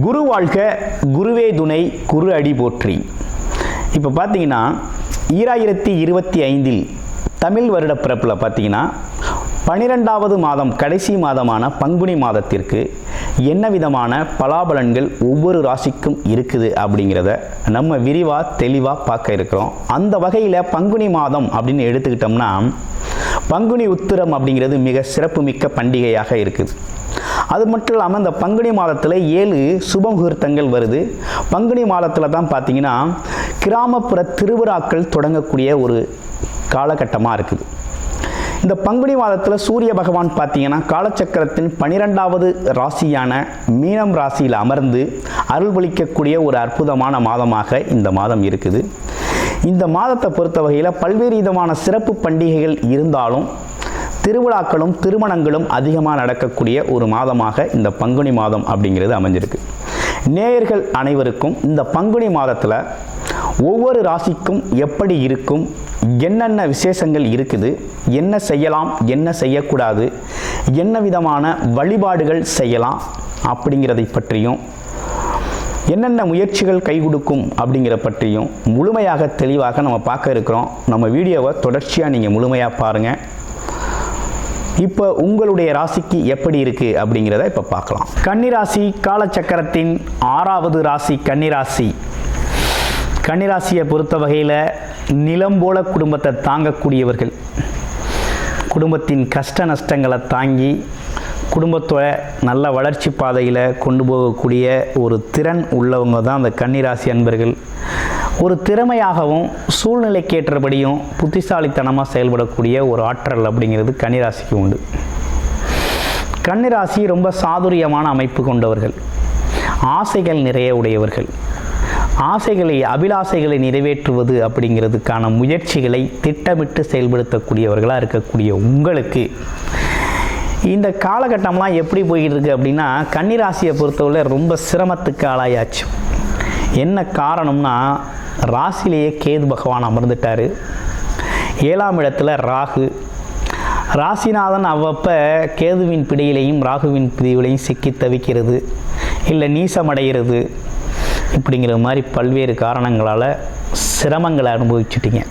குரு வாழ்க, குருவே துணை, குரு அடி போற்றி. இப்போ பார்த்தீங்கன்னா 2025 தமிழ் வருட பிறப்பில் பார்த்தீங்கன்னா 12வது மாதம் கடைசி மாதமான பங்குனி மாதத்திற்கு என்ன விதமான பலாபலன்கள் ஒவ்வொரு ராசிக்கும் இருக்குது அப்படிங்கிறத நம்ம விரிவாக தெளிவாக பார்க்க இருக்கிறோம். அந்த வகையில் பங்குனி மாதம் அப்படின்னு எடுத்துக்கிட்டோம்னா பங்குனி உத்திரம் அப்படிங்கிறது மிக சிறப்புமிக்க பண்டிகையாக இருக்குது. அது மட்டும் இல்லாமல் இந்த பங்குனி மாதத்தில் 7 சுப முகூர்த்தங்கள் வருது. பங்குனி மாதத்தில் தான் பார்த்தீங்கன்னா கிராமப்புற திருவிழாக்கள் தொடங்கக்கூடிய ஒரு காலகட்டமாக இருக்குது. இந்த பங்குனி மாதத்தில் சூரிய பகவான் பார்த்தீங்கன்னா காலச்சக்கரத்தின் 12வது ராசியான மீனம் ராசியில் அமர்ந்து அருள்வளிக்கக்கூடிய ஒரு அற்புதமான மாதமாக இந்த மாதம் இருக்குது. இந்த மாதத்தை பொறுத்த வகையில் பல்வேறு விதமான சிறப்பு பண்டிகைகள் இருந்தாலும் திருவிழாக்களும் திருமணங்களும் அதிகமாக நடக்கக்கூடிய ஒரு மாதமாக இந்த பங்குனி மாதம் அப்படிங்கிறது அமைஞ்சிருக்கு. நேயர்கள் அனைவருக்கும் இந்த பங்குனி மாதத்தில் ஒவ்வொரு ராசிக்கும் எப்படி இருக்கும், என்னென்ன விசேஷங்கள் இருக்குது, என்ன செய்யலாம், என்ன செய்யக்கூடாது, என்ன விதமான வழிபாடுகள் செய்யலாம் அப்படிங்கிறதை பற்றியும், என்னென்ன முயற்சிகள் கை கொடுக்கும் அப்படிங்கிற பற்றியும் முழுமையாக தெளிவாக நம்ம பார்க்க இருக்கிறோம். நம்ம வீடியோவை தொடர்ச்சியாக நீங்கள் முழுமையாக பாருங்கள். இப்போ உங்களுடைய ராசிக்கு எப்படி இருக்குது அப்படிங்கிறத இப்போ பார்க்கலாம். கன்னிராசி காலச்சக்கரத்தின் 6வது ராசி கன்னிராசி. கன்னிராசியை பொறுத்த வகையில் நிலம் போல குடும்பத்தை தாங்கக்கூடியவர்கள், குடும்பத்தின் கஷ்ட நஷ்டங்களை தாங்கி குடும்பத்தோட நல்ல வளர்ச்சி பாதையில் கொண்டு போகக்கூடிய ஒரு திறன் உள்ளவங்க தான் அந்த கன்னிராசி அன்பர்கள். ஒரு திறமையாகவும் சூழ்நிலைக்கேற்றபடியும் புத்திசாலித்தனமாக செயல்படக்கூடிய ஒரு ஆற்றல் அப்படிங்கிறது கன்னிராசிக்கு உண்டு. கன்னிராசி ரொம்ப சாதுரியமான அமைப்பு கொண்டவர்கள், ஆசைகள் நிறைய உடையவர்கள். அபிலாசைகளை நிறைவேற்றுவது அப்படிங்கிறதுக்கான முயற்சிகளை திட்டமிட்டு செயல்படுத்தக்கூடியவர்களாக இருக்கக்கூடிய உங்களுக்கு இந்த காலகட்டம்லாம் எப்படி போய்கிட்டு இருக்கு அப்படின்னா கன்னிராசியை பொறுத்தவரை ரொம்ப சிரமத்துக்கு ஆளாயாச்சு. என்ன காரணம்னா ராசியிலேயே கேது பகவான் அமர்ந்துட்டார். 7ஆம் இடத்துல ராகு. ராசிநாதன் அவ்வப்போ கேதுவின் பிடியிலையும் ராகுவின் பிடியிலையும் சிக்கி தவிக்கிறது, இல்லை நீசமடைகிறது, இப்படிங்கிற மாதிரி பல்வேறு காரணங்களால் சிரமங்களை அனுபவிச்சுட்டிங்க.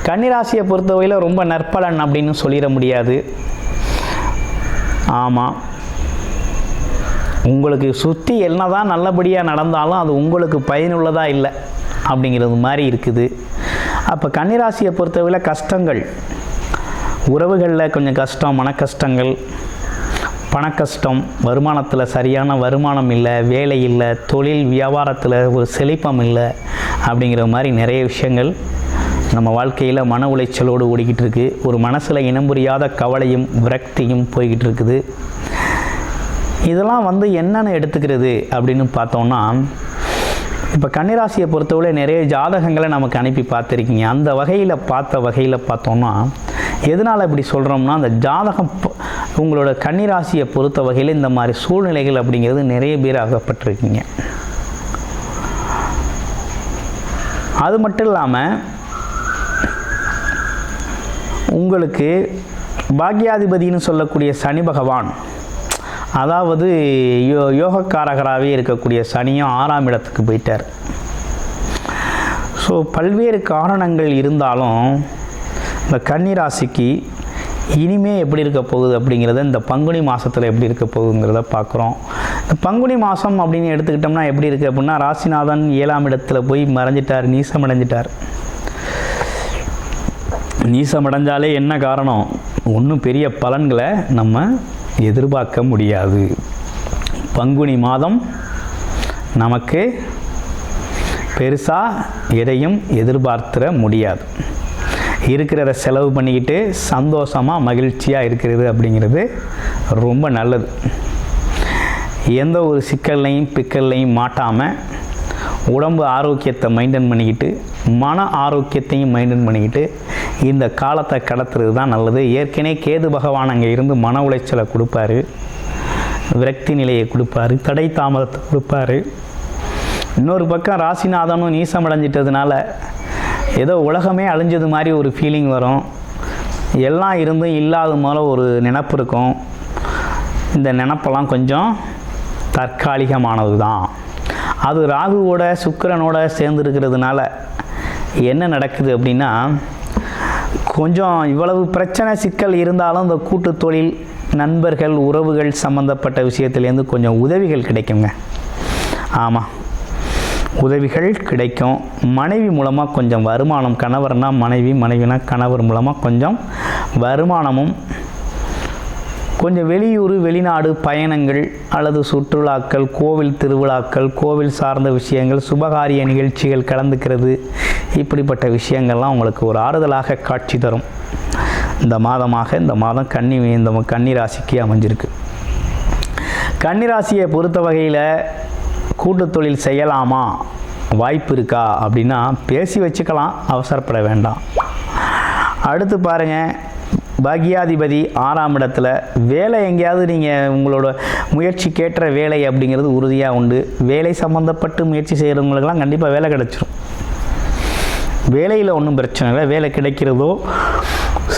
கன்னிராசியை பொறுத்தவரையில் ரொம்ப நற்பலன் அப்படின்னு சொல்லிட முடியாது. ஆமாம், உங்களுக்கு சுற்றி என்னதான் நல்லபடியாக நடந்தாலும் அது உங்களுக்கு பயனுள்ளதாக இல்லை அப்படிங்கிறது மாதிரி இருக்குது. அப்போ கன்னிராசியை பொறுத்தவரை கஷ்டங்கள், உறவுகளில் கொஞ்சம் கஷ்டம், மன கஷ்டங்கள், பண கஷ்டம், வருமானத்தில் சரியான வருமானம் இல்லை, வேலை இல்லை, தொழில் வியாபாரத்தில் ஒரு செழிப்பம் இல்லை அப்படிங்கிற மாதிரி நிறைய விஷயங்கள் நம்ம வாழ்க்கையில் மன உளைச்சலோடு ஓடிக்கிட்டு இருக்குது. ஒரு மனசில் இனம் புரியாத கவலையும் விரக்தியும் போய்கிட்டு இருக்குது. இதெல்லாம் என்னென்னு எடுத்துக்கிறது அப்படின்னு பார்த்தோம்னா இப்போ கன்னிராசியை பொறுத்தவரை நிறைய ஜாதகங்களை நமக்கு அனுப்பி பார்த்துருக்கீங்க. அந்த வகையில் பார்த்தோம்னா எதனால் இப்படி சொல்கிறோம்னா அந்த ஜாதகம் உங்களோட கன்னிராசியை பொறுத்த வகையில் இந்த மாதிரி சூழ்நிலைகள் அப்படிங்கிறது நிறைய பேர் அகப்பட்டிருக்கீங்க. அது மட்டும் இல்லாமல் உங்களுக்கு பாக்யாதிபதினு சொல்லக்கூடிய சனி பகவான், அதாவது யோகக்காரகராகவே இருக்கக்கூடிய சனியும் 6ஆம் இடத்துக்கு போயிட்டார். ஸோ பல்வேறு காரணங்கள் இருந்தாலும் இந்த கன்னிராசிக்கு இனிமே எப்படி இருக்க போகுது அப்படிங்கிறத இந்த பங்குனி மாதத்தில் எப்படி இருக்க போகுதுங்கிறத பார்க்குறோம். இந்த பங்குனி மாதம் அப்படின்னு எடுத்துக்கிட்டோம்னா எப்படி இருக்குது அப்படின்னா ராசிநாதன் 7ஆம் இடத்துல போய் மறைஞ்சிட்டார், நீசமடைஞ்சிட்டார். நீசமடைஞ்சாலே என்ன காரணம், ஒன்றும் பெரிய பலன்களை நம்ம எதிர்பார்க்க முடியாது. பங்குனி மாதம் நமக்கு பெருசாக எதையும் எதிர்பார்த்துட முடியாது. இருக்கிறத செலவு பண்ணிக்கிட்டு சந்தோஷமாக மகிழ்ச்சியாக இருக்கிறது அப்படிங்கிறது ரொம்ப நல்லது. எந்த ஒரு சிக்கல்லையும் பிக்கல்லையும் மாட்டாமல் உடம்பு ஆரோக்கியத்தை மெயின்டைன் பண்ணிக்கிட்டு மன ஆரோக்கியத்தையும் மெயின்டைன் பண்ணிக்கிட்டு இந்த காலத்தை கடத்துறது தான் நல்லது. ஏற்கனவே கேது பகவான் அங்கே இருந்து மன உளைச்சலை கொடுப்பாரு, விரக்தி நிலையை கொடுப்பாரு, தடை தாமதத்தை கொடுப்பாரு. இன்னொரு பக்கம் ராசிநாதனும் நீசமடைஞ்சிட்டதுனால ஏதோ உலகமே அழிஞ்சது மாதிரி ஒரு ஃபீலிங் வரும். எல்லாம் இருந்தும் இல்லாத மாதிரி ஒரு நினப்பு இருக்கும். இந்த நினப்பெல்லாம் கொஞ்சம் தற்காலிகமானது தான். அது ராகுவோட சுக்கிரனோட சேர்ந்துருக்கிறதுனால என்ன நடக்குது அப்படின்னா, கொஞ்சம் இவ்வளவு பிரச்சனை சிக்கல் இருந்தாலும் இந்த கூட்டு தொழில், நண்பர்கள், உறவுகள் சம்மந்தப்பட்ட விஷயத்துலேருந்து கொஞ்சம் உதவிகள் கிடைக்குங்க. ஆமாம், உதவிகள் கிடைக்கும். மனைவி மூலமாக கொஞ்சம் வருமானம், கணவர்னா மனைவி, மனைவினா கணவர் மூலமாக கொஞ்சம் வருமானமும், கொஞ்சம் வெளியூர் வெளிநாடு பயணங்கள் அல்லது சுற்றுலாக்கள், கோவில் திருவிழாக்கள், கோவில் சார்ந்த விஷயங்கள், சுபகாரிய நிகழ்ச்சிகள் கலந்துக்கிறது, இப்படிப்பட்ட விஷயங்கள்லாம் உங்களுக்கு ஒரு ஆறுதலாக காட்சி தரும் இந்த மாதம் கன்னி ராசிக்கு அமைஞ்சிருக்கு. கன்னி ராசியை பொறுத்த வகையில் கூட்டு தொழில் செய்யலாமா, வாய்ப்பு இருக்கா அப்படின்னா பேசி வச்சுக்கலாம், அவசரப்பட வேண்டாம். அடுத்து பாருங்கள், பாக்யாதிபதி 6ஆம் இடத்துல. வேலை எங்கேயாவது நீங்கள் உங்களோட முயற்சிக்கேற்ற வேலை அப்படிங்கிறது உறுதியாக உண்டு. வேலை சம்மந்தப்பட்டு முயற்சி செய்கிறவங்களுக்கெல்லாம் கண்டிப்பாக வேலை கிடச்சிரும். வேலையில் ஒன்றும் பிரச்சனை இல்லை, வேலை கிடைக்கிறதோ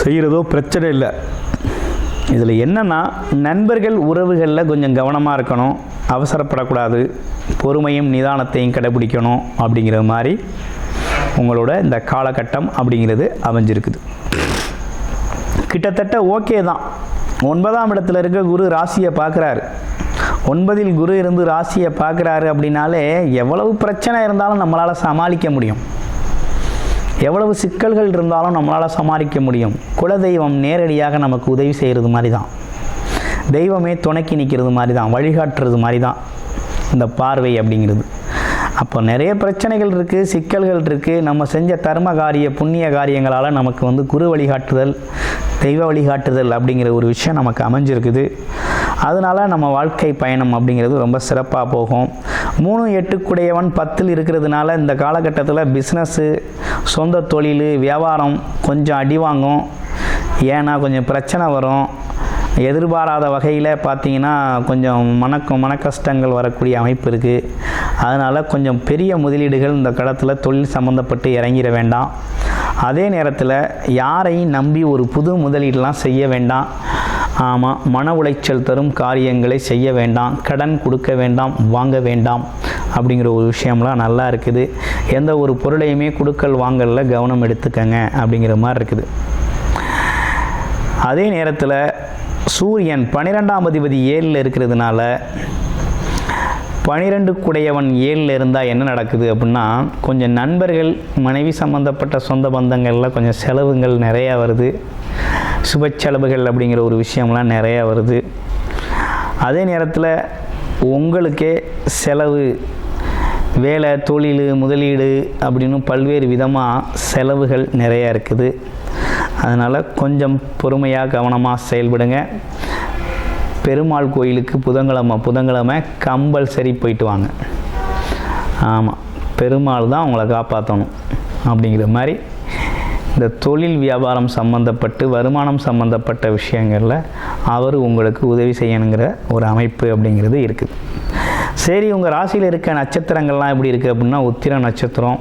செய்கிறதோ பிரச்சனை இல்லை. இதில் என்னென்னா, நண்பர்கள் உறவுகளில் கொஞ்சம் கவனமாக இருக்கணும், அவசரப்படக்கூடாது, பொறுமையும் நிதானத்தையும் கடைபிடிக்கணும். அப்படிங்கிற மாதிரி உங்களோட இந்த காலகட்டம் அப்படிங்கிறது அமைஞ்சிருக்குது. கிட்டத்தட்ட ஓகே தான். 9ஆம் இடத்துல இருக்க குரு ராசியை பார்க்குறாரு. 9இல் குரு இருந்து ராசியை பார்க்குறாரு அப்படின்னாலே எவ்வளவு பிரச்சனை இருந்தாலும் நம்மளால் சமாளிக்க முடியும், எவ்வளவு சிக்கல்கள் இருந்தாலும் நம்மளால் சமாளிக்க முடியும். குலதெய்வம் நேரடியாக நமக்கு உதவி செய்கிறது மாதிரி தான், தெய்வமே துணைக்கி நிற்கிறது மாதிரி தான், வழிகாட்டுறது மாதிரி தான் இந்த பார்வை அப்படிங்கிறது. அப்போ நிறைய பிரச்சனைகள் இருக்குது, சிக்கல்கள் இருக்குது. நம்ம செஞ்ச தர்ம காரிய புண்ணிய காரியங்களால் நமக்கு குரு வழிகாட்டுதல், தெய்வ வழிகாட்டுதல் அப்படிங்கிற ஒரு விஷயம் நமக்கு அமைஞ்சிருக்குது. அதனால் நம்ம வாழ்க்கை பயணம் அப்படிங்கிறது ரொம்ப சிறப்பாக போகும். 3-8 10 இருக்கிறதுனால இந்த காலகட்டத்தில் பிஸ்னஸ்ஸு, சொந்த தொழில், வியாபாரம் கொஞ்சம் அடி வாங்கும். ஏன்னா கொஞ்சம் பிரச்சனை வரும். எதிர்பாராத வகையில் பார்த்திங்கன்னா கொஞ்சம் மன கஷ்டங்கள் வரக்கூடிய அமைப்பு இருக்குது. அதனால் கொஞ்சம் பெரிய முதலீடுகள் இந்த கடத்தில் தொழில் சம்மந்தப்பட்டு இறங்கிட வேண்டாம். அதே நேரத்தில் யாரையும் நம்பி ஒரு புது முதலீடெலாம் செய்ய வேண்டாம். ஆமாம், மன உளைச்சல் தரும் காரியங்களை செய்ய வேண்டாம், கடன் கொடுக்க வேண்டாம், வாங்க வேண்டாம் அப்படிங்கிற ஒரு விஷயம்லாம் நல்லா இருக்குது. எந்த ஒரு பொருளையுமே கொடுக்கல் வாங்கலில் கவனம் எடுத்துக்கங்க அப்படிங்கிற மாதிரி இருக்குது. அதே நேரத்தில் சூரியன் 12ஆம் அதிபதி 7ல் இருக்கிறதுனால, 12 குடையவன் 7ல் இருந்தால் என்ன நடக்குது அப்படின்னா, கொஞ்சம் நண்பர்கள், மனைவி சம்மந்தப்பட்ட சொந்த பந்தங்களில் கொஞ்சம் செலவுகள் நிறையா வருது, சுப செலவுகள் அப்படிங்கிற ஒரு விஷயம்லாம் நிறையா வருது. அதே நேரத்தில் உங்களுக்கே செலவு, வேலை, தொழில், முதலீடு அப்படின்னு பல்வேறு விதமாக செலவுகள் நிறையா இருக்குது. அதனால் கொஞ்சம் பொறுமையாக கவனமாக செயல்படுங்க. பெருமாள் கோயிலுக்கு புதன்கிழமை கம்பல்சரி போயிட்டு வாங்க. ஆமாம், பெருமாள் தான் உங்களை காப்பாற்றணும் அப்படிங்கிற மாதிரி இந்த தொழில் வியாபாரம் சம்மந்தப்பட்டு, வருமானம் சம்மந்தப்பட்ட விஷயங்களில் அவர் உங்களுக்கு உதவி செய்யணுங்கிற ஒரு அமைப்பு அப்படிங்கிறது இருக்குது. சரி, உங்கள் ராசியில் இருக்க நட்சத்திரங்கள்லாம் எப்படி இருக்குது அப்படின்னா, உத்திர நட்சத்திரம்.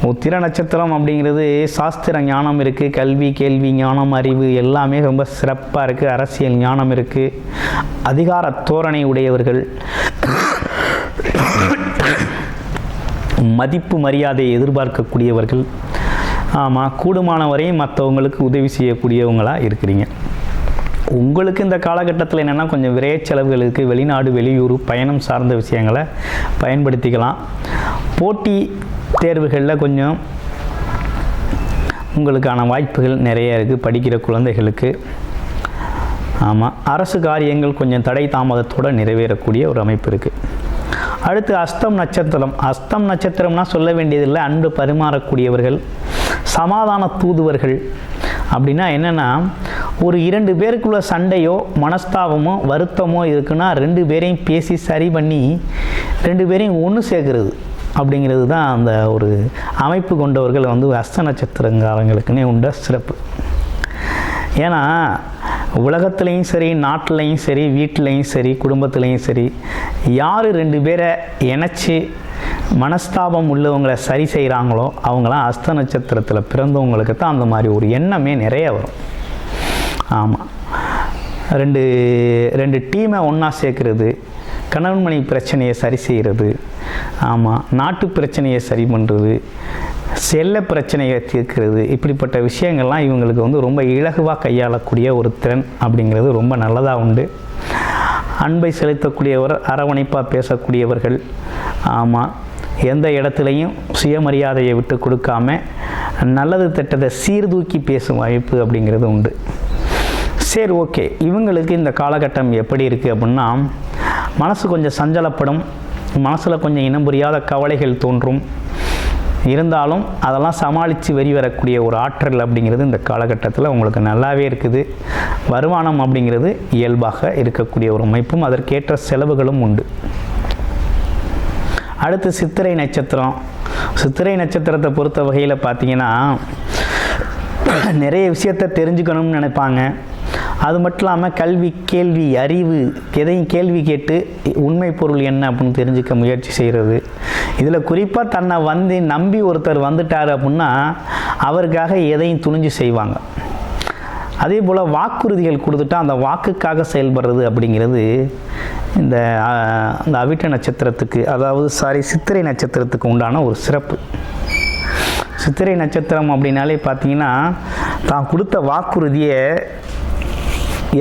உத்திர நட்சத்திரம் அப்படிங்கிறது சாஸ்திர ஞானம் இருக்குது, கல்வி, கேள்வி, ஞானம், அறிவு எல்லாமே ரொம்ப சிறப்பாக இருக்குது. அரசியல் ஞானம் இருக்குது, அதிகார தோரணை உடையவர்கள், மதிப்பு மரியாதையை எதிர்பார்க்கக்கூடியவர்கள். ஆமாம், கூடுமான வரையும் மற்றவங்களுக்கு உதவி செய்யக்கூடியவங்களாக இருக்கிறீங்க. உங்களுக்கு இந்த காலகட்டத்தில் என்னென்னா கொஞ்சம் விரைய செலவுகளுக்கு வெளிநாடு, வெளியூர் பயணம் சார்ந்த விஷயங்களை பயன்படுத்திக்கலாம். போட்டி தேர்வுகளில் கொஞ்சம் உங்களுக்கான வாய்ப்புகள் நிறைய இருக்குது, படிக்கிற குழந்தைகளுக்கு. ஆமாம், அரசு காரியங்கள் கொஞ்சம் தடை தாமதத்தோடு நிறைவேறக்கூடிய ஒரு அமைப்பு இருக்குது. அடுத்து அஸ்தம் நட்சத்திரம். அஸ்தம் நட்சத்திரம்னா சொல்ல வேண்டியதில்லை, அன்பு பரிமாறக்கூடியவர்கள், சமாதான தூதுவர்கள். அப்படின்னா என்னென்னா, ஒரு 2 பேருக்குள்ள சண்டையோ மனஸ்தாபமோ வருத்தமோ இருக்குன்னா 2 பேரையும் பேசி சரி பண்ணி 2 பேரையும் ஒன்று சேர்க்கறது அப்படிங்கிறது தான் அந்த ஒரு அமைப்பு கொண்டவர்கள் அஸ்த நட்சத்திரங்காரங்களுக்குன்னே உண்ட சிறப்பு. ஏன்னா உலகத்துலேயும் சரி, நாட்டிலையும் சரி, வீட்டிலையும் சரி, குடும்பத்துலேயும் சரி, யார் 2 பேரை இணைச்சி மனஸ்தாபம் உள்ளவங்களை சரி செய்கிறாங்களோ அவங்களாம் அஸ்த நட்சத்திரத்தில் பிறந்தவங்களுக்கு தான் அந்த மாதிரி ஒரு எண்ணமே நிறைய வரும். ஆமாம், ரெண்டு டீமை ஒன்றா சேர்க்குறது, கணவன் மனைவி பிரச்சனையை சரி செய்கிறது, ஆமாம், நாட்டு பிரச்சனையை சரி பண்ணுறது, செல்ல பிரச்சனையை தீர்க்கிறது, இப்படிப்பட்ட விஷயங்கள்லாம் இவங்களுக்கு வந்து ரொம்ப இலகுவாக கையாளக்கூடிய ஒரு திறன் அப்படிங்கிறது ரொம்ப நல்லதாக உண்டு. அன்பை செலுத்தக்கூடியவர், அரவணைப்பாக பேசக்கூடியவர்கள், ஆமாம், எந்த இடத்துலையும் சுயமரியாதையை விட்டு கொடுக்காம நல்லது திட்டத்தை சீர்தூக்கி பேசும் வாய்ப்பு அப்படிங்கிறது உண்டு. சரி, ஓகே, இவங்களுக்கு இந்த காலகட்டம் எப்படி இருக்குது அப்படின்னா, மனசு கொஞ்சம் சஞ்சலப்படும், மனசில் கொஞ்சம் இனம் புரியாத கவலைகள் தோன்றும். இருந்தாலும் அதெல்லாம் சமாளித்து வெளிவரக்கூடிய ஒரு ஆற்றல் அப்படிங்கிறது இந்த காலகட்டத்தில் உங்களுக்கு நல்லாவே இருக்குது. வருமானம் அப்படிங்கிறது இயல்பாக இருக்கக்கூடிய ஒரு அமைப்பும் அதற்கேற்ற செலவுகளும் உண்டு. அடுத்து சித்திரை நட்சத்திரம். சித்திரை நட்சத்திரத்தை பொறுத்த வகையில் பார்த்தீங்கன்னா, நிறைய விஷயத்தை தெரிஞ்சுக்கணும்னு நினைப்பாங்க. அது மட்டும் இல்லாமல் கல்வி, கேள்வி, அறிவு, எதையும் கேள்வி கேட்டு உண்மை பொருள் என்ன அப்படின்னு தெரிஞ்சுக்க முயற்சி செய்கிறது. இதில் குறிப்பாக தன்னை வந்து நம்பி ஒருத்தர் வந்துட்டார் அப்படின்னா அவருக்காக எதையும் துணிஞ்சு செய்வாங்க. அதே போல் வாக்குறுதிகள் கொடுத்துட்டா அந்த வாக்குக்காக செயல்படுறது அப்படிங்கிறது இந்த அவிட்ட நட்சத்திரத்துக்கு, அதாவது சித்திரை நட்சத்திரத்துக்கு உண்டான ஒரு சிறப்பு. சித்திரை நட்சத்திரம் அப்படின்னாலே பார்த்தீங்கன்னா, தான் கொடுத்த வாக்குறுதியை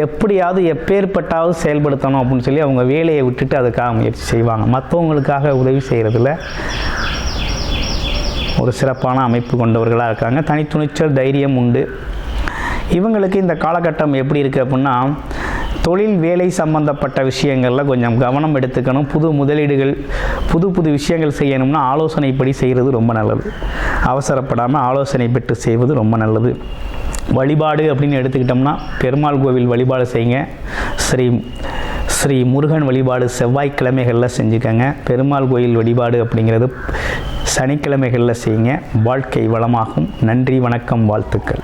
எப்படியாவது எப்பேற்பட்டாவது செயல்படுத்தணும் அப்படின்னு சொல்லி அவங்க வேலையை விட்டுட்டு அதுக்காக முயற்சி செய்வாங்க. மற்றவங்களுக்காக உதவி செய்கிறதுல ஒரு சிறப்பான அமைப்பு கொண்டவர்களாக இருக்காங்க. தனித்துணிச்சல், தைரியம் உண்டு. இவங்களுக்கு இந்த காலகட்டம் எப்படி இருக்குது அப்படின்னா, தொழில், வேலை சம்பந்தப்பட்ட விஷயங்களில் கொஞ்சம் கவனம் எடுத்துக்கணும். புது முதலீடுகள், புது விஷயங்கள் செய்யணும்னா ஆலோசனைப்படி செய்கிறது ரொம்ப நல்லது. அவசரப்படாமல் ஆலோசனை பெற்று செய்வது ரொம்ப நல்லது. வழிபாடு அப்படின்னு எடுத்துக்கிட்டோம்னா பெருமாள் கோவில் வழிபாடு செய்யுங்க. ஸ்ரீ முருகன் வழிபாடு செவ்வாய்க்கிழமைகளில் செஞ்சுக்கங்க. பெருமாள் கோயில் வழிபாடு அப்படிங்கிறது சனிக்கிழமைகளில் செய்யுங்க. வாழ்க்கை வளமாகும். நன்றி, வணக்கம், வாழ்த்துக்கள்.